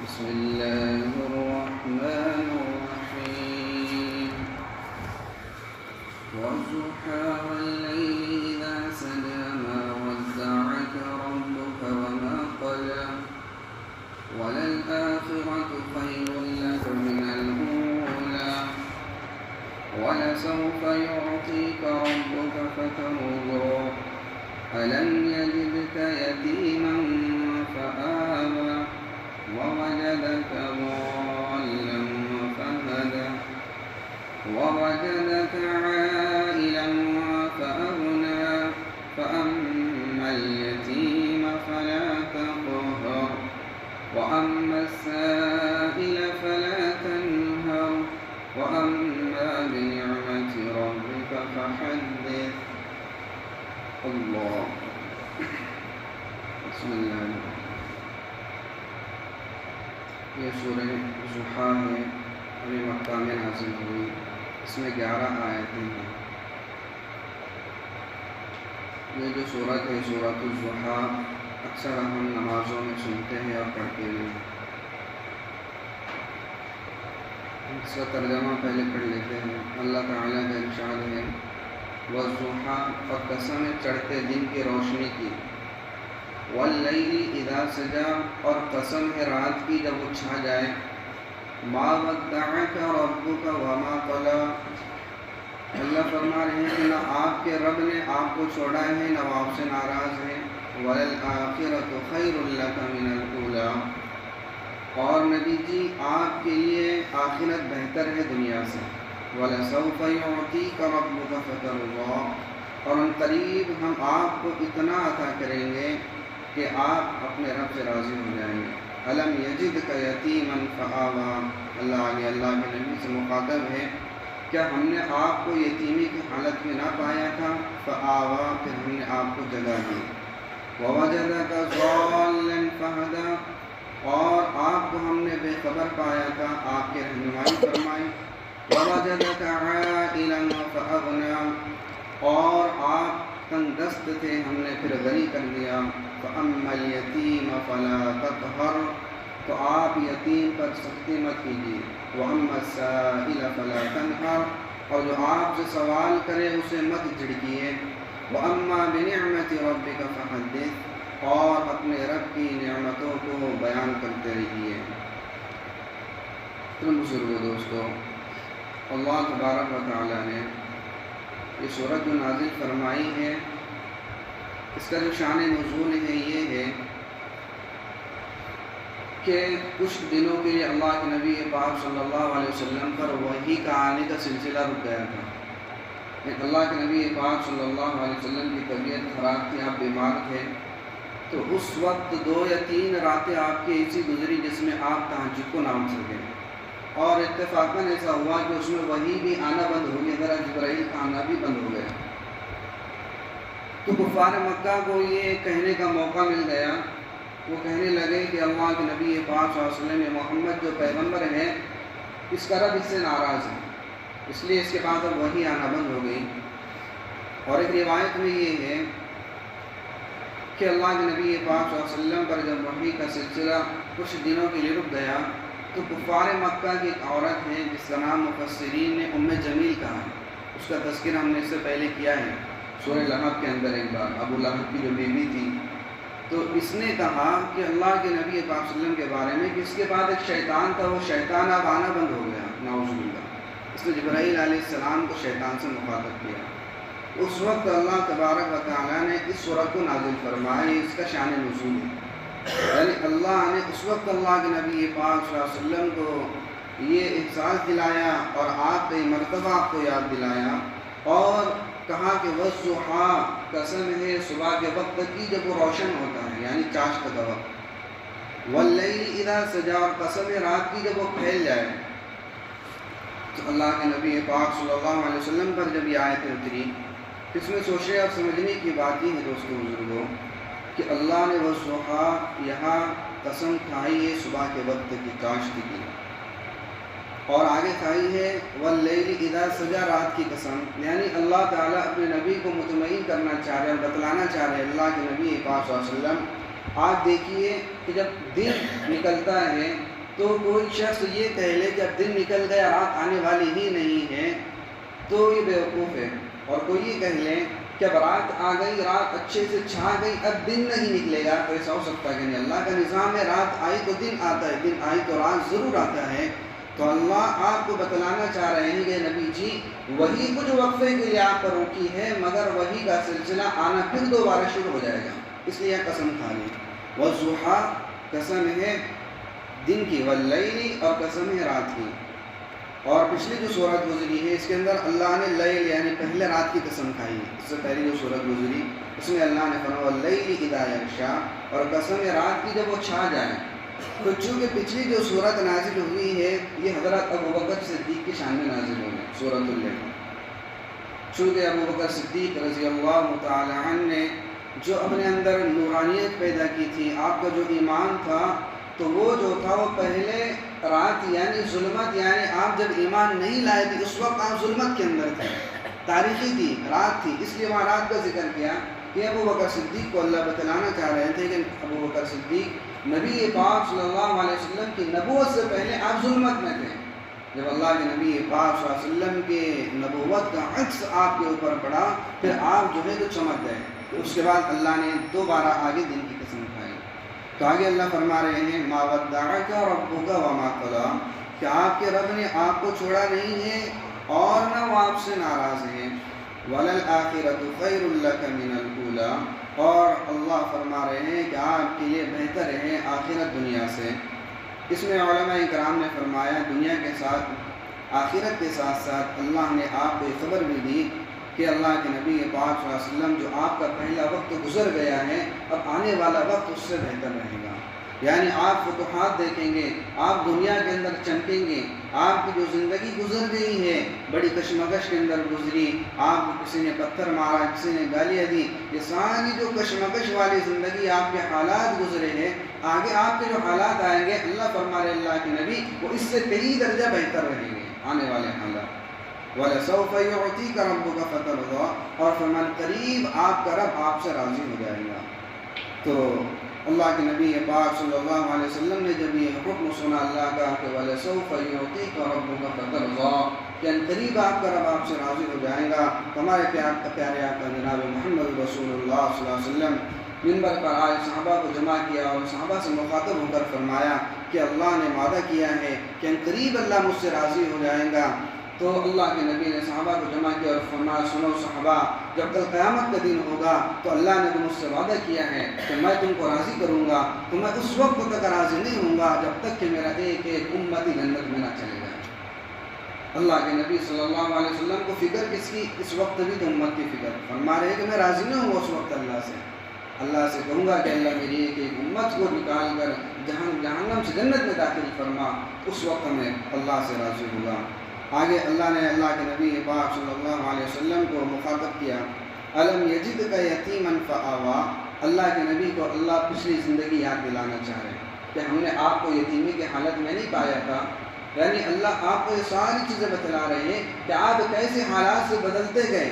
بسم الله الرحمن الرحيم والضحى والليل إذا سجى ما ودعك ربك وما قلى وللآخرة خير لك من الأولى ولسوف يعطيك ربك فترضى ألم يجدك يتيما فآوى ووجدك ضالا فهدى ووجدك عائلا فأغنى فأما اليتيم فلا تقهر وأما السائل فلا تنهر وأما بنعمة ربك فحدث. اللہ بسم اللہ. یہ سورہ ضحیٰ ہے، ابھی مکہ میں نازل ہوئی. اس میں 11 آیتیں ہیں. یہ جو سورت ہے سورۃ الضحیٰ اکثر ہم نمازوں میں سنتے ہیں اور پڑھتے ہیں. اس کا ترجمہ پہلے پڑھ لیتے ہیں. اللہ تعالیٰ کا ارشاد ہے والضحیٰ، اور قسم ہے چڑھتے دن کی روشنی کی. واللیل اذا سجا، اور قسم ہے رات کی جب وہ چھا جائے. ما ودعک ربک وما قلی، اللہ فرما رہے ہیں کہ نہ آپ کے رب نے آپ کو چھوڑا ہے نہ وہ آپ سے ناراض ہے. وللآخرۃ خیر لک من الاولی، اور نبی جی آپ کے لیے آخرت بہتر ہے دنیا سے. وَلَسَوْفَ يُعْطِيكَ رَبُّكَ فَتَرْضَىٰ، اور ان قریب ہم آپ کو اتنا عطا کریں گے کہ آپ اپنے رب سے راضی ہو جائیں گے. أَلَمْ يَجِدْكَ يَتِيمًا فَآوَىٰ، اللہ آگے اللہ کے نبی سے مخاطب ہے کیا ہم نے آپ کو یتیمی کی حالت میں نہ پایا تھا؟ فَآوَىٰ، پھر ہم نے آپ کو جگہ دی. وَوَجَدَكَ ضَالًّا فَهَدَىٰ، اور آپ کو ہم نے بے خبر پایا تھا، آپ کی رہنمائی فرمائی. وَوَجَدَكَ عَائِلًا فَأَغْنَىٰ، اور آپ تنگ دست تھے ہم نے پھر غنی کر دیا. فَأَمَّا الْيَتِيمَ فَلَا تَقْهَرْ، تو آپ یتیم پر سختی مت کیجیے. وَأَمَّا السَّائِلَ فَلَا تَنْهَرْ، اور جو آپ سے سوال کرے اسے مت جھڑکیے. وَأَمَّا بِنِعْمَةِ رَبِّكَ فَحَدِّثْ، اور اپنے رب کی نعمتوں کو بیان کرتے رہیے. بزرگوں دوستو، اللہ تبارک و تعالیٰ نے یہ سورت جو نازل فرمائی ہے، اس کا جو شان نزول ہے یہ ہے کہ کچھ دنوں کے لیے اللہ کے نبی پاک صلی اللہ علیہ وسلم پر وحی کا آنے کا سلسلہ رک گیا تھا. اللہ کے نبی پاک صلی اللہ علیہ وسلم کی طبیعت خراب تھی، آپ بیمار تھے. تو اس وقت 2 یا 3 راتیں آپ کی ایسی گزری جس میں آپ تہجد کو نہ اٹھ سکے، اور اتفاقاً ایسا ہوا کہ اس میں وحی بھی آنا بند ہو گیا، ذرا جبرائیل کا آنا بھی بند ہو گیا. تو کفار مکہ کو یہ کہنے کا موقع مل گیا، وہ کہنے لگے کہ اللہ کے نبی پاک صلی اللہ علیہ وسلم محمد جو پیغمبر ہیں اس کا رب اس سے ناراض ہے، اس لیے اس کے پاس اب وحی آنا بند ہو گئی. اور ایک روایت میں یہ ہے کہ اللہ کے نبی پاک صلی اللہ علیہ وسلم پر جب وحی کا سلسلہ کچھ دنوں کے لیے رک گیا تو کفار مکہ کی ایک عورت ہے جس کا نام مفسرین نے ام جمیل کہا ہے. اس کا تذکرہ ہم نے اس سے پہلے کیا ہے سورہ لہب کے اندر ایک بار، ابو لہب کی جو بیوی تھی. تو اس نے کہا کہ اللہ کے نبی پاک صلی اللہ علیہ وسلم کے بارے میں کہ اس کے بعد ایک شیطان تھا، وہ شیطان اب آنا بند ہو گیا، نعوذ باللہ. اس نے جبرائیل علیہ السلام کو شیطان سے مخاطب کیا. اس وقت اللہ تبارک و تعالیٰ نے اس سورت کو نازل فرمایا. اس کا شان نزول ہے، یعنی اللہ نے اس وقت اللہ کے نبی پاک صلی اللہ علیہ وسلم کو یہ احساس دلایا اور آپ کئی مرتبہ آپ کو یاد دلایا اور کہا کہ والضحیٰ، قسم ہے صبح کے وقت کی جب وہ روشن ہوتا ہے یعنی چاشت کا وقت. واللیل اذا سجا، اور قسم ہے رات کی جب وہ پھیل جائے. تو اللہ کے نبی پاک صلی اللہ علیہ وسلم پر جب یہ آیتیں اتری، اس میں سوچنے اور سمجھنے کی بات یہ ہے دوستوں بزرگوں کہ اللہ نے والضحیٰ یہاں قسم کھائی ہے صبح کے وقت کی کاشت کی، اور آگے کھائی ہے واللیل اذا سجا، رات کی قسم. یعنی اللہ تعالیٰ اپنے نبی کو مطمئن کرنا چاہ رہے اور بتلانا چاہ رہے. اللہ کے نبی پاک صلی اللہ علیہ وسلم آپ دیکھیے کہ جب دن نکلتا ہے تو کوئی شخص یہ کہہ لے کہ اب دن نکل گیا رات آنے والی ہی نہیں ہے تو یہ بیوقوف ہے، اور کوئی یہ کہہ لے کہ اب رات آ گئی، رات اچھے سے چھا گئی، اب دن نہیں نکلے گا، تو ایسا ہو سکتا ہے کہ نہیں۔ اللہ کا نظام ہے رات آئی تو دن آتا ہے، دن آئی تو رات ضرور آتا ہے۔ تو اللہ آپ کو بتلانا چاہ رہے ہیں کہ نبی جی وہی کچھ وقفے کے لیے آپ پر روکی ہے، مگر وہی کا سلسلہ آنا پھر دوبارہ شروع ہو جائے گا، اس لیے قسم کھا لی۔ والضحیٰ قسم ہے دن کی، واللیل اور قسم ہے رات کی۔ اور پچھلی جو صورت گزری ہے اس کے اندر اللہ نے لیل یعنی پہلے رات کی قسم کھائی ہے۔ اس سے پہلی جو صورت گزری اس میں اللہ نے فرمایا واللیل اذا یغشی، اور قسم ہے رات کی جب وہ چھا جائے۔ تو چونکہ پچھلی جو صورت نازل ہوئی ہے یہ حضرت ابوبکر صدیق کی شان میں نازل ہوئی ہے، سورۃ اللیل۔ چونکہ ابوبکر صدیق رضی اللہ تعالی عنہ نے جو اپنے اندر نورانیت پیدا کی تھی، آپ کا جو ایمان تھا، تو وہ جو تھا وہ پہلے رات یعنی ظلمت، یعنی آپ جب ایمان نہیں لائے تھے اس وقت آپ ظلمت کے اندر تھے، تاریخی تھی، رات تھی، اس لیے وہاں رات کا ذکر کیا کہ ابوبکر صدیق کو اللہ بتلانا چاہ رہے تھے کہ ابوبکر صدیق نبی پاک صلی اللہ علیہ وسلم کی نبوت سے پہلے آپ ظلمت میں تھے۔ جب اللہ کے نبی پاک صلی اللہ علیہ وسلم کے نبوت کا عکس آپ کے اوپر پڑا پھر آپ جو ہے تو چمک گئے، تو اس کے بعد اللہ نے دوبارہ آگے دن کی قسم کھائی۔ تو آگے اللہ فرما رہے ہیں ما ودعک ربک وما قلی، کہ آپ کے رب نے آپ کو چھوڑا نہیں ہے اور نہ وہ آپ سے ناراض ہیں۔ وللآخرۃ خیر لک من الاولی، اور اللہ فرما رہے ہیں کہ آپ کے لیے بہتر ہے آخرت دنیا سے۔ اس میں علماء کرام نے فرمایا دنیا کے ساتھ آخرت کے ساتھ ساتھ اللہ نے آپ کو یہ خبر بھی دی کہ اللہ کے نبی پاک صلی اللہ علیہ وسلم جو آپ کا پہلا وقت گزر گیا ہے، اب آنے والا وقت اس سے بہتر رہے گا، یعنی آپ فتوحات دیکھیں گے، آپ دنیا کے اندر چمکیں گے۔ آپ کی جو زندگی گزر گئی ہے بڑی کشمکش کے اندر گزری، آپ کو کسی نے پتھر مارا، کسی نے گالیاں دی، یہ ساری جو کشمکش والی زندگی آپ کے حالات گزرے ہیں، آگے آپ کے جو حالات آئیں گے اللہ فرما رہے اللہ کے نبی وہ اس سے کئی درجہ بہتر رہیں گے آنے والے حالات۔ وَلَسَوْفَ يُعْطِيكَ رَبُّكَ فَتَرْضَىٰ، اور فرمان قریب آپ کا رب آپ سے راضی ہو جائے گا۔ تو اللہ کے نبی پاک صلی اللہ علیہ وسلم نے جب یہ حکم سنا اللہ کا کہ وَلَسَوْفَ يُعْطِيكَ رَبُّكَ فَتَرْضَىٰ، کہ قریب آپ کا رب آپ سے راضی ہو جائے گا، ہمارے پیارے آقا جناب محمد رسول اللہ صلی اللہ علیہ وسلم منبر پر آئے، صحابہ کو جمع کیا اور صحابہ سے مخاطب ہو کر فرمایا کہ اللہ نے وعدہ کیا ہے کہ قریب اللہ مجھ سے راضی ہو جائے گا۔ تو اللہ کے نبی نے صحابہ کو جمع کیا اور فرمایا سنو صحابہ، جب کل قیامت کا دن ہوگا تو اللہ نے تو مجھ سے وعدہ کیا ہے کہ میں تم کو راضی کروں گا، تو میں اس وقت تک راضی نہیں ہوں گا جب تک کہ میرا ایک ایک امتی جنت میں نہ چلے جائے۔ اللہ کے نبی صلی اللہ علیہ وسلم کو فکر کس کی؟ اس وقت بھی تو امت کی فکر، فرما رہے کہ میں راضی نہیں ہوں گا اس وقت اللہ سے کہوں گا کہ اللہ میری ایک ایک امت کو نکال کر جہنم سے جنت میں داخل فرما، اس وقت میں اللہ سے راضی ہوگا۔ آگے اللہ نے اللہ کے نبی پاک صلی اللہ علیہ وسلم کو مخاطب کیا، الم یجدک یتیما فآویٰ، اللہ کے نبی کو اللہ پچھلی زندگی یاد دلانا چاہ رہے ہیں کہ ہم نے آپ کو یتیمی کی حالت میں نہیں پایا تھا، یعنی اللہ آپ کو یہ ساری چیزیں بتلا رہے ہیں کہ آپ کیسے حالات سے بدلتے گئے،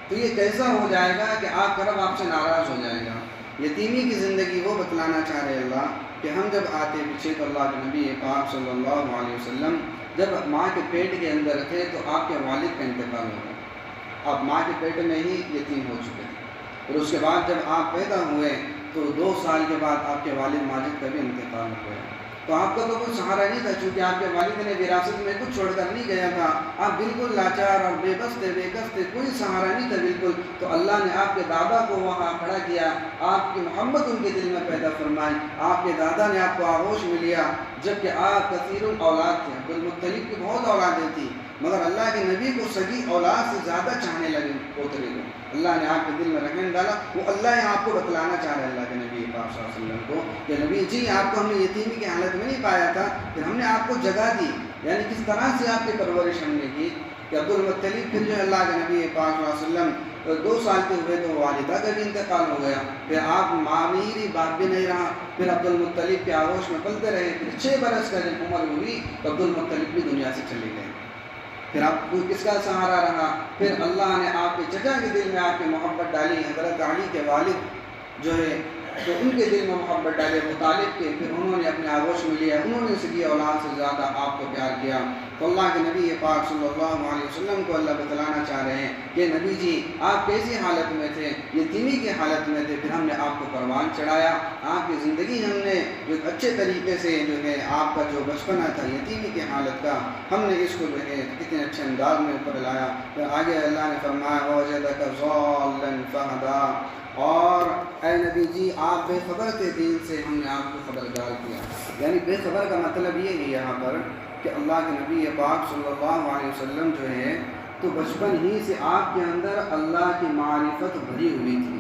تو یہ کیسا ہو جائے گا کہ آپ کا رب آپ سے ناراض ہو جائے گا۔ یتیمی کی زندگی وہ بتلانا چاہ رہے اللہ کہ ہم جب آتے پیچھے تو اللہ کے نبی پاک صلی اللہ علیہ وسلم جب ماں کے پیٹ کے اندر تھے تو آپ کے والد کا انتقال ہو گیا، آپ ماں کے پیٹ میں ہی یتیم ہو چکے تھے، پھر اس کے بعد جب آپ پیدا ہوئے تو 2 سال کے بعد آپ کے والد ماجد کا بھی انتقال ہو گیا، تو آپ کا تو کوئی سہارا نہیں تھا، چونکہ آپ کے والد نے وراثت میں کچھ چھوڑ کر نہیں گیا تھا، آپ بالکل لاچار اور بے بس تھے، کوئی سہارا نہیں تھا بالکل۔ تو اللہ نے آپ کے دادا کو وہاں کھڑا کیا، آپ کی محبت ان کے دل میں پیدا فرمائی، آپ کے دادا نے آپ کو آغوش میں لیا، جبکہ آپ کثیر الاولاد تھے، عبدالمطلب کی بہت اولادیں تھیں، مگر اللہ کے نبی کو سگی اولاد سے زیادہ چاہنے لگے پوترے کو، اللہ نے آپ کے دل میں رحم ڈالا۔ وہ اللہ یہاں آپ کو بتلانا چاہ رہے ہیں اللہ کے نبی پاک صلی اللہ علیہ وسلم کو کہ نبی جی آپ کو ہم نے یتیمی کی حالت میں نہیں پایا تھا، پھر ہم نے آپ کو جگہ دی، یعنی کس طرح سے آپ کی پرورش ہم نے کی کہ عبدالمطلب پھر جو اللہ کے نبی پاک صلی اللہ علیہ وسلم 2 سال کے ہوئے تو والدہ کا بھی انتقال ہو گیا، پھر آپ معمیری باپ بھی نہیں رہا، پھر عبدالمطلب کے آغوش میں پلتے رہے، پھر 6 برس کا جب عمر ہوئی تو عبدالمطلب بھی دنیا سے چلے گئے، پھر آپ کو کس کا سہارا رہا؟ پھر اللہ نے آپ کے چچا کے دل میں آپ کی محبت ڈالی، حضرت علی کے والد جو ہے تو ان کے دل میں محبت ڈالے ابو طالب کے، پھر انہوں نے اپنے آغوش میں لیا، انہوں نے اس کی اولاد سے زیادہ آپ کو پیار کیا۔ تو اللہ کے نبی پاک صلی اللہ علیہ وسلم کو اللہ بتلانا چاہ رہے ہیں کہ نبی جی آپ کیسی حالت میں تھے؟ یتیمی کی حالت میں تھے، پھر ہم نے آپ کو پروان چڑھایا، آپ کی زندگی ہم نے جو اچھے طریقے سے جو ہے آپ کا جو بچپنا تھا یتیمی کی حالت کا، ہم نے اس کو جو ہے کتنے اچھے انداز میں اوپر لایا۔ پھر آگے اللہ نے فرمایا وَوَجَدَكَ ضَالًّا فَهَدَىٰ، اور اے نبی جی آپ بے خبر تھے دین سے، ہم نے آپ کو خبردار کیا۔ یعنی بے خبر کا مطلب یہ ہے یہاں پر کہ اللہ کے نبی پاک صلی اللہ علیہ وسلم جو ہے تو بچپن ہی سے آپ کے اندر اللہ کی معرفت بھری ہوئی تھی،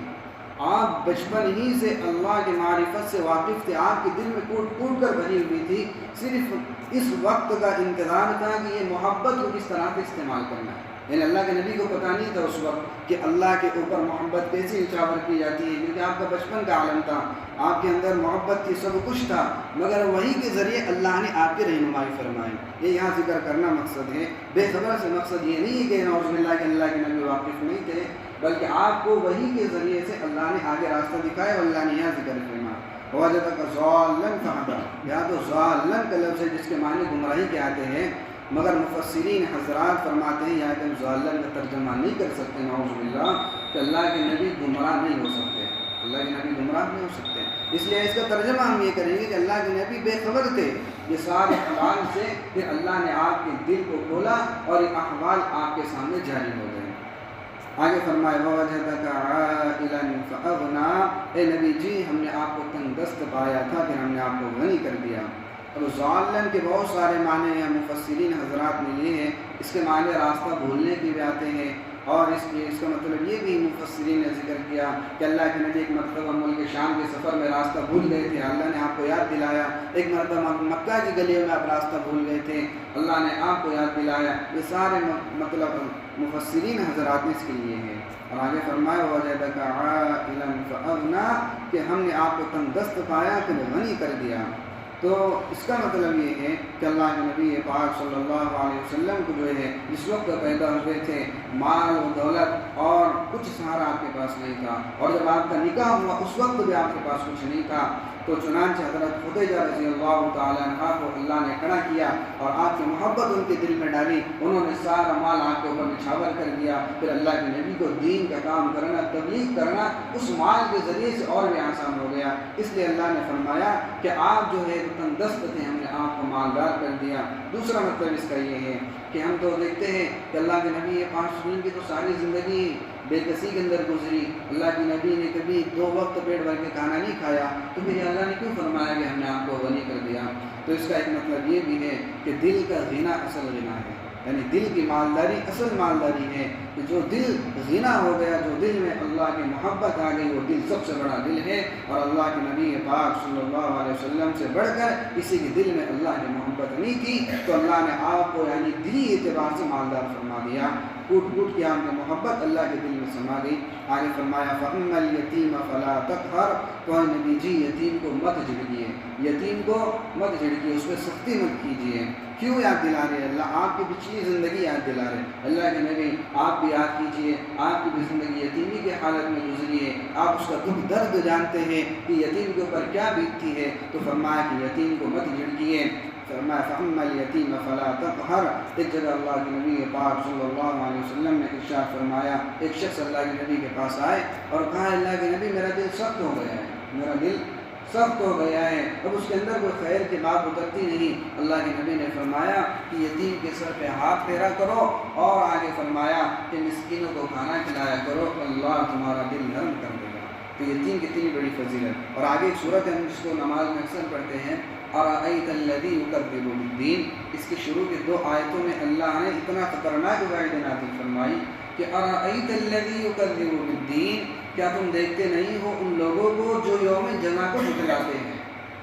آپ بچپن ہی سے اللہ کی معرفت سے واقف تھے، آپ کے دل میں کوٹ کوٹ کر بھری ہوئی تھی، صرف اس وقت کا انتظار تھا کہ یہ محبت کو کس طرح سے استعمال کرنا ہے۔ یعنی اللہ کے نبی کو پتہ نہیں تھا اس وقت کہ اللہ کے اوپر محبت کیسے نچھاور کی جاتی ہے، کیونکہ آپ کا بچپن کا عالم تھا، آپ کے اندر محبت کی سب کچھ تھا، مگر وہی کے ذریعے اللہ نے آپ کی رہنمائی فرمائی۔ یہ یہاں ذکر کرنا مقصد ہے، بے خبر سے مقصد یہ نہیں ہے کہ نعوذ باللہ کہ اللہ کے نبی واقف نہیں تھے، بلکہ آپ کو وہی کے ذریعے سے اللہ نے آگے راستہ دکھایا، اور اللہ نے یہاں ذکر فرمایا وَوَجَدَكَ ضَالًّا فَهَدَىٰ۔ یہاں تو ضالًّا کا لفظ ہے جس کے معنی گمراہی کے آتے ہیں، مگر مفسرین حضرات فرماتے ہیں یہاں کہ ہم ضالًّا کا ترجمہ نہیں کر سکتے نعوذ باللہ، کہ اللہ کے نبی گمراہ نہیں ہو سکتے، اللہ کے نبی گمراہ نہیں ہو سکتے، اس لیے اس کا ترجمہ ہم یہ کریں گے کہ اللہ کے نبی بے خبر تھے یہ سارے احوال سے، پھر اللہ نے آپ کے دل کو کھولا اور یہ احوال آپ کے سامنے جاری ہو گئے۔ آگے فرمائے وَوَجَدَكَ عَائِلًا فَأَغْنَىٰ، اے نبی جی ہم نے آپ کو تنگ دست پایا تھا، پھر ہم نے آپ کو غنی کر دیا۔ اب ضالًا کے بہت سارے معنی ہیں مفسرین حضرات نے لیے ہیں، اس کے معنی راستہ بھولنے کے بھی آتے ہیں، اور اس کا مطلب یہ بھی مفسرین نے ذکر کیا کہ اللہ کے نبی ایک مرتبہ ملک شام کے سفر میں راستہ بھول گئے تھے، اللہ نے آپ کو یاد دلایا، ایک مرتبہ مکہ کی گلیوں میں آپ راستہ بھول گئے تھے، اللہ نے آپ کو یاد دلایا۔ یہ سارے مطلب مفسرین حضرات نے اس کے لیے ہیں۔ اور آگے فرمایا وَوَجَدَكَ عَائِلًا فَأَغْنَىٰ، کہ ہم نے آپ کو تنگ دست پایا پھر غنی کر دیا۔ تو اس کا مطلب یہ ہے کہ اللہ کے نبی پاک صلی اللہ علیہ وسلم کو جو ہے جس وقت پیدا ہوئے تھے مال و دولت اور کچھ سہارا آپ کے پاس نہیں تھا، اور جب آپ کا نکاح ہوا اس وقت بھی آپ کے پاس کچھ نہیں تھا، تو چنانچہ حضرت خدیجہ رضی اللہ تعالیٰ عنہ کو اللہ نے کھڑا کیا اور آپ کی محبت ان کے دل میں ڈالی، انہوں نے سارا مال آپ کے اوپر نچھاور کر دیا، پھر اللہ کے نبی کو دین کا کام کرنا، تبلیغ کرنا اس مال کے ذریعے سے اور بھی آسان ہو گیا۔ اس لیے اللہ نے فرمایا کہ آپ جو ہے تنگ دست تھے، ہم نے آپ کو مالدار کر دیا۔ دوسرا مطلب اس کا یہ ہے کہ ہم تو دیکھتے ہیں کہ اللہ کے نبی 5 دن کی تو ساری زندگی بے کسی کے اندر گزری، اللہ کے نبی نے کبھی 2 وقت پیٹ بھر کے کھانا نہیں کھایا، تو پھر اللہ نے کیوں فرمایا کہ ہم نے آپ کو غنی کر دیا؟ تو اس کا ایک مطلب یہ بھی ہے کہ دل کا غنا اصل غنا ہے، یعنی دل کی مالداری اصل مالداری ہے، کہ جو دل غنا ہو گیا، جو دل میں اللہ کی محبت آ گئی، وہ دل سب سے بڑا دل ہے، اور اللہ کے نبی پاک صلی اللہ علیہ وسلم سے بڑھ کر کسی کے دل میں اللہ کی محبت نہیں تھی، تو اللہ نے آپ کو یعنی دلی اعتبار سے مالدار فرما دیا، کوٹ کوٹ کی آپ کی محبت اللہ کے دل میں سما گئی۔ آگے فرمایا فَأَمَّا الْيَتِيمَ فَلَا تَقْهَرْ، تو نبی جی یتیم کو مت جھڑکیے، یتیم کو مت جھڑکیے، اس میں سختی مت کیجیے۔ کیوں یاد دلا رہے ہیں؟ اللہ آپ کی پچھلی زندگی یاد دلا رہے ہیں، اللہ کے نبی آپ بھی یاد کیجیے، آپ کی بھی زندگی یتیمی کے حالت میں گزری ہے، آپ اس کا دکھ درد جانتے ہیں کہ یتیم کے اوپر کیا بیتتی ہے، تو فرمایا کہ یتیم کو مت جھڑکیے۔ فرمایا فَأَمَّا الْيَتِيمَ فَلَا تَقْهَرْ، ایک جگہ اللہ کے نبی پاک صلی اللہ علیہ وسلم نے ارشاد فرمایا، ایک شخص اللہ کے نبی کے پاس آئے اور کہا اللہ کے نبی میرا دل سخت ہو گیا ہے، میرا دل سخت ہو گیا ہے، اب اس کے اندر کوئی خیر کی بات اترتی نہیں۔ اللہ کے نبی نے فرمایا کہ یتیم کے سر پہ ہاتھ پھیرا کرو، اور آگے فرمایا کہ مسکینوں کو کھانا کھلایا کرو، اللہ تمہارا دل نرم کر دے گا۔ تو یتیم کتنی بڑی فضیلت۔ اور آگے ایک صورت ہے ہم جس کو نماز میں اکثر پڑھتے ہیں، أَرَأَيْتَ الَّذِي يُكَذِّبُ بِالدِّينِ، اس کی شروع کے 2 آیتوں میں اللہ نے اتنا خطرناک وعید نازل فرمائی کہ أَرَأَيْتَ الَّذِي يُكَذِّبُ بِالدِّينِ، کیا تم دیکھتے نہیں ہو ان لوگوں کو جو یوم جزا کو جھٹلاتے ہیں،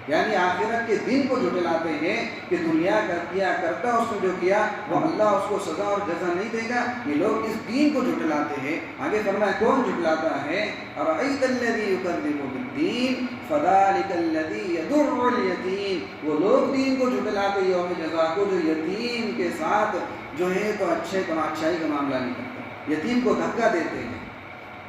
یعنی آخرت کے دن کو جھٹلاتے ہیں کہ دنیا کا کیا کرتا اس نے جو کیا وہ اللہ اس کو سزا اور جزا نہیں دے گا، یہ لوگ اس دین کو جھٹلاتے ہیں۔ آگے فرمایا کون جھٹلاتا ہے؟ أَرَأَيْتَ الَّذِي يُكَذِّبُ بِالدِّينِ فَذَلِكَ الَّذِي يَدُعُّ الْيَتِيمَ، وہ لوگ دین کو جھٹلاتے یوم جزا کو جو یتیم کے ساتھ جو ہے تو اچھائی کا معاملہ نہیں کرتا، یتیم کو دھکا دیتے ہیں،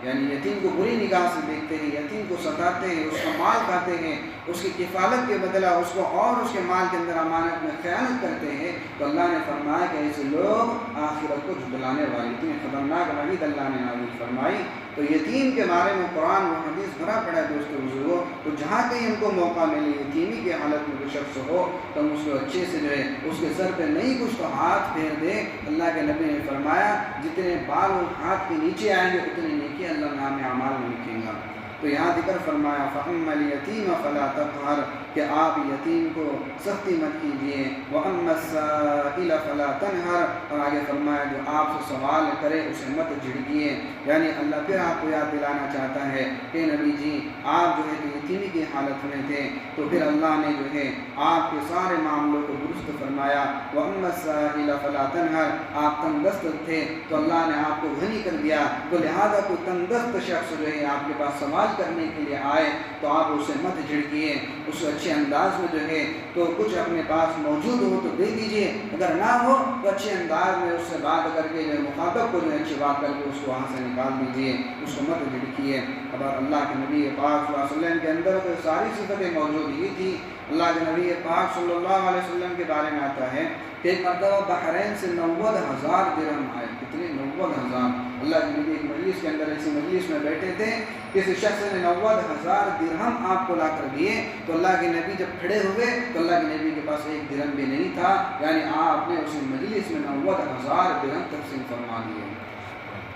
یعنی یتیم کو بری نگاہ سے دیکھتے ہیں، یتیم کو ستاتے ہیں، اس کا مال کھاتے ہیں، اس کی کفالت کے بدلہ اس کو اور اس کے مال کے اندر امانت میں خیانت کرتے ہیں، تو اللہ نے فرمایا کہ ایسے لوگ آخرت کو جھٹلانے والے، اتنی خطرناک وعید اللہ نے نازل فرمائی۔ تو یتیم کے بارے میں قرآن و حدیث بھرا پڑا ہے دوستو بزرگوں، تو جہاں کہیں ان کو موقع ملے یتیمی کی حالت میں کوئی شخص ہو تو ہم اس کو اچھے سے جو ہے اس کے سر پہ نہیں کچھ تو ہاتھ پھیر دے۔ اللہ کے نبی نے فرمایا جتنے بال ہاتھ کے نیچے آئیں گے اتنے نیکی اللہ نام اعمال میں لکھیں گا۔ تو یہاں ذکر فرمایا فَأَمَّا الْيَتِيمَ فَلَا تَقْهَرْ، کہ آپ یتیم کو سختی مت کیجیے، وَأَمَّا السَّائِلَ فَلَا تَنْهَرْ، اور آگے فرمایا جو آپ سے سوال کرے اسے مت جھڑکیے۔ یعنی اللہ پھر آپ کو یاد دلانا چاہتا ہے کہ نبی جی آپ جو ہے کہ یتیمی کی حالت میں تھے، تو پھر اللہ نے جو ہے آپ کے سارے معاملوں کو درست فرمایا۔ وَأَمَّا السَّائِلَ فَلَا تَنْهَرْ، آپ تنگ دست تھے تو اللہ نے آپ کو غنی کر دیا، تو لہذا کوئی تنگ دست شخص جو ہے آپ کے پاس سوال کرنے کے لیے آئے تو آپ اسے مت جھڑکیے، اس اچھے انداز میں جو ہے تو کچھ اپنے پاس موجود ہو تو دے دیجئے، اگر نہ ہو تو اچھے انداز میں اس سے بات کر کے جو ہے مخاطب کو جو ہے اچھی بات کر کے اس کو وہاں سے نکال دیجئے، اس کو مت جھڑکیے۔ اب اللہ کے نبی پاک صلی اللہ علیہ وسلم کے اندر تو ساری صفتیں موجود ہی تھی۔ اللہ کے نبی پاک صلی اللہ علیہ وسلم کے بارے میں آتا ہے کہ ایک مرتبہ بحرین سے 90,000 درہم آئے، کتنے 90,000۔ اللہ کے نبی ایک مجلس کے اندر ایسی مجلس میں بیٹھے تھے، کسی شخص نے 90,000 درہم آپ کو لا کر دیے، تو اللہ کے نبی جب کھڑے ہوئے تو اللہ کے نبی کے پاس ایک درہم بھی نہیں تھا، یعنی آپ نے اس مجلس میں 90,000 درہم تقسیم فرما دیے۔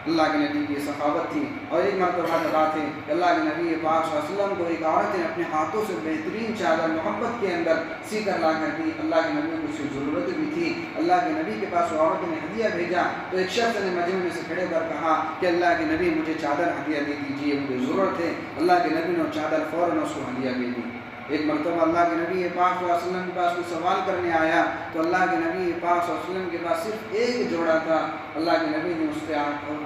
اللہ کے نبی کی سخاوت تھی۔ اور ایک مرتبہ کی بات ہے کہ اللہ کے نبی پاک صلی اللہ علیہ وسلم کو ایک عورت نے اپنے ہاتھوں سے بہترین چادر محبت کے اندر سی کر لا کر دی، اللہ کے نبی کو اس کی ضرورت بھی تھی، اللہ کے نبی کے پاس وہ عورت نے ہدیہ بھیجا، تو ایک شخص نے مجمع میں سے کھڑے کر کہا کہ اللہ کے نبی مجھے چادر ہدیہ دے دیجیے، مجھے ضرورت ہے۔ اللہ کے نبی نے وہ چادر فوراً اس کو ہدیہ دے دی۔ ایک مرتبہ اللہ کے نبی پاک صلی اللہ علیہ وسلم کے پاس کوئی سوال کرنے آیا تو اللہ کے نبی پاک صلی اللہ علیہ وسلم کے پاس صرف ایک جوڑا تھا، اللہ کے نبی نے اس سے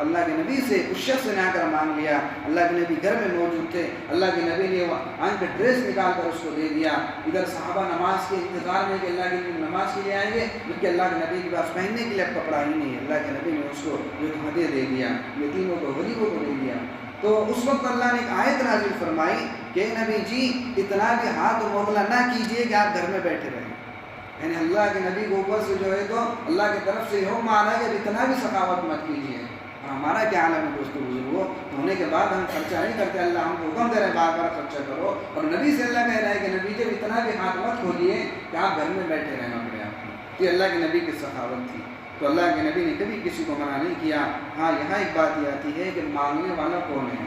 اللہ کے نبی سے اس شخص نے آ کر مانگ لیا، اللہ کے نبی گھر میں موجود تھے، اللہ کے نبی نے وہ آن کا ڈریس نکال کر اس کو دے دیا۔ ادھر صحابہ نماز کے انتظار میں کہ اللہ کے نبی نماز کے لیے آئیں گے، جبکہ اللہ کے نبی کے پاس پہننے کے لیے کپڑا ہی نہیں ہے، اللہ کے نبی نے اس کو جو ہدیہ دے دیا، یتیموں کو غریبوں کو دے دیا۔ تو اس وقت اللہ نے ایک آیت نازل فرمائی کہ نبی جی اتنا بھی ہاتھ موغلہ نہ کیجئے کہ آپ گھر میں بیٹھے رہیں، یعنی اللہ کے نبی کو اوپر سے جو ہے تو اللہ کی طرف سے یہ حکم آ رہا ہے کہ اتنا بھی سخاوت مت کیجئے۔ اور ہمارا کیا عالم ہے دوستو بزرگوں، ہونے کے بعد ہم خرچہ نہیں کرتے، اللہ ہم کو حکم دے رہے ہیں بار بار خرچہ کرو، اور نبی سے اللہ کہہ رہا ہے کہ نبی جب اتنا بھی ہاتھ مت کھولیے کہ آپ گھر میں بیٹھے رہنا پڑے آپ کو۔ یہ اللہ کے نبی کی سخاوت تھی، تو اللہ کے نبی نے کبھی کسی کو منع نہیں کیا۔ ہاں یہاں ایک بات یہ آتی ہے کہ مانگنے والا کون ہے،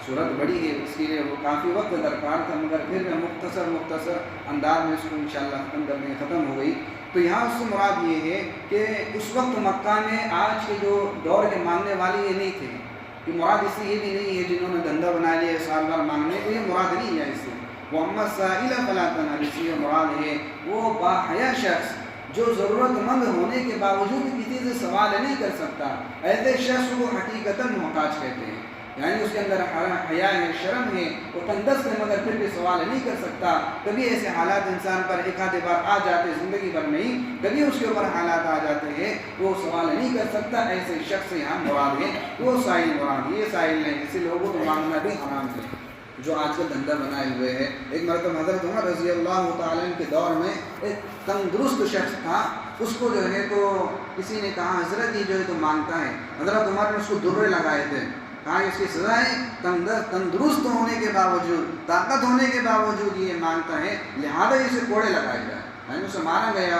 صورت بڑی ہے، اس کے لیے وہ کافی وقت درکار تھا، مگر پھر میں مختصر انداز میں اس کو انشاءاللہ ختم ہو گئی۔ تو یہاں اس سے مراد یہ ہے کہ اس وقت مکہ میں آج کے جو دور کے مانگنے والے یہ نہیں تھے، کہ مراد اس سے یہ بھی نہیں ہے جنہوں نے دھندا بنا لیا سال بھر مانگنے کو، یہ مراد نہیں ہے اس سے۔ وَأَمَّا السَّائِلَ فَلَا تَنْهَرْ، اس سے مراد ہے وہ باحیا شخص جو ضرورت مند ہونے کے باوجود کسی سے سوال نہیں کر سکتا، ایسے شخص کو حقیقتاً محتاج کہتے ہیں، یعنی اس کے اندر حیا ہے، شرم ہے، وہ تندرست ہے مگر پھر بھی سوال نہیں کر سکتا۔ کبھی ایسے حالات انسان پر ایک آدھے بار آ جاتے، زندگی بھر نہیں، کبھی اس کے اوپر حالات آ جاتے ہیں تو وہ سوال نہیں کر سکتا، ایسے شخص یہاں مراد ہے، وہ سائل مراد، یہ سائل نہیں، ایسے لوگوں کو مانگنا بھی حرام ہے جو آج کل دھندا بنائے ہوئے ہیں۔ ایک مرتبہ حضرت عمر رضی اللہ تعالیٰ عنہ کے دور میں ایک تندرست شخص تھا، اس کو جو ہے تو کسی نے کہا حضرت یہ جو ہے تو مانگتا ہے، حضرت عمر نے اس کو درے لگائے تھے، کہا اس کی سزا ہے تندرست ہونے کے باوجود، طاقت ہونے کے باوجود یہ مانگتا ہے، لہذا اسے کوڑے لگائے جائے، یعنی اسے مارا گیا۔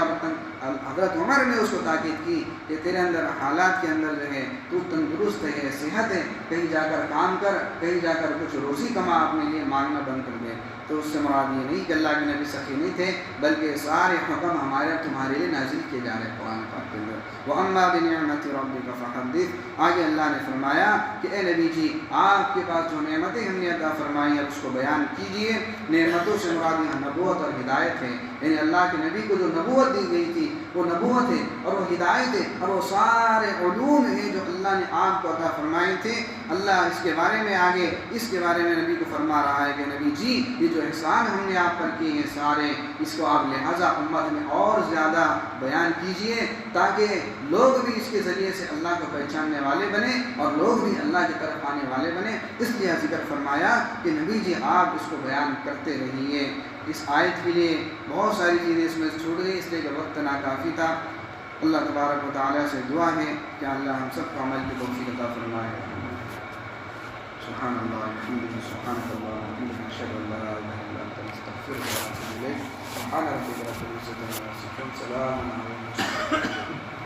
حضرت عمر نے اس کو تاکید کی کہ تیرے اندر حالات کے اندر جو ہے تو تندرست ہے، صحت ہے، کہیں جا کر کام کر، کہیں جا کر کچھ روزی کما، اپنے لیے مانگنا بند کر دے۔ تو اس سے مراد یہ نہیں کہ اللہ کے نبی سخی نہیں تھے، بلکہ سارے حکم ہمارے تمہارے لیے نازل کیے جا رہے ہیں قرآن پاک کے اندر۔ وَأَمَّا بِنِعْمَةِ رَبِّكَ فَحَدِّثْ، آگے اللہ نے فرمایا کہ اے نبی جی آپ کے پاس جو نعمتیں ہم نے عطا فرمائی ہیں اس کو بیان کیجئے۔ نعمتوں سے مراد یہاں نبوت اور ہدایت ہے، یعنی اللہ کے نبی کو جو نبوت دی گئی تھی وہ نبوت ہے اور وہ ہدایت ہے اور وہ سارے علوم ہیں جو اللہ نے آپ کو عطا فرمائے تھے۔ اللہ اس کے بارے میں آگے اس کے بارے میں نبی کو فرما رہا ہے کہ نبی جی یہ جو احسان ہم نے آپ پر کیے ہیں سارے، اس کو آپ لہٰذا امت میں اور زیادہ بیان کیجئے تاکہ لوگ بھی اس کے ذریعے سے اللہ کو پہچاننے والے بنے اور لوگ بھی اللہ کی طرف آنے والے بنے۔ اس لیے ذکر فرمایا کہ نبی جی آپ اس کو بیان کرتے رہیے۔ اس آیت کے لیے بہت ساری چیزیں اس میں چھوٹ گئی، اس لیے کہ وقت ناکافی تھا۔ اللہ تبارک و تعالیٰ سے دعا ہے کہ اللہ ہم سب کو عمل کی توفیق عطا فرمائے۔ سبحان اللہ الحمدللہ سبحانک اللہم وبحمدک اشہد ان لا الہ الا انت استغفرک و اتوب الیک۔ سبحان ربک رب العزۃ عما یصفون، سلام علی المرسلین۔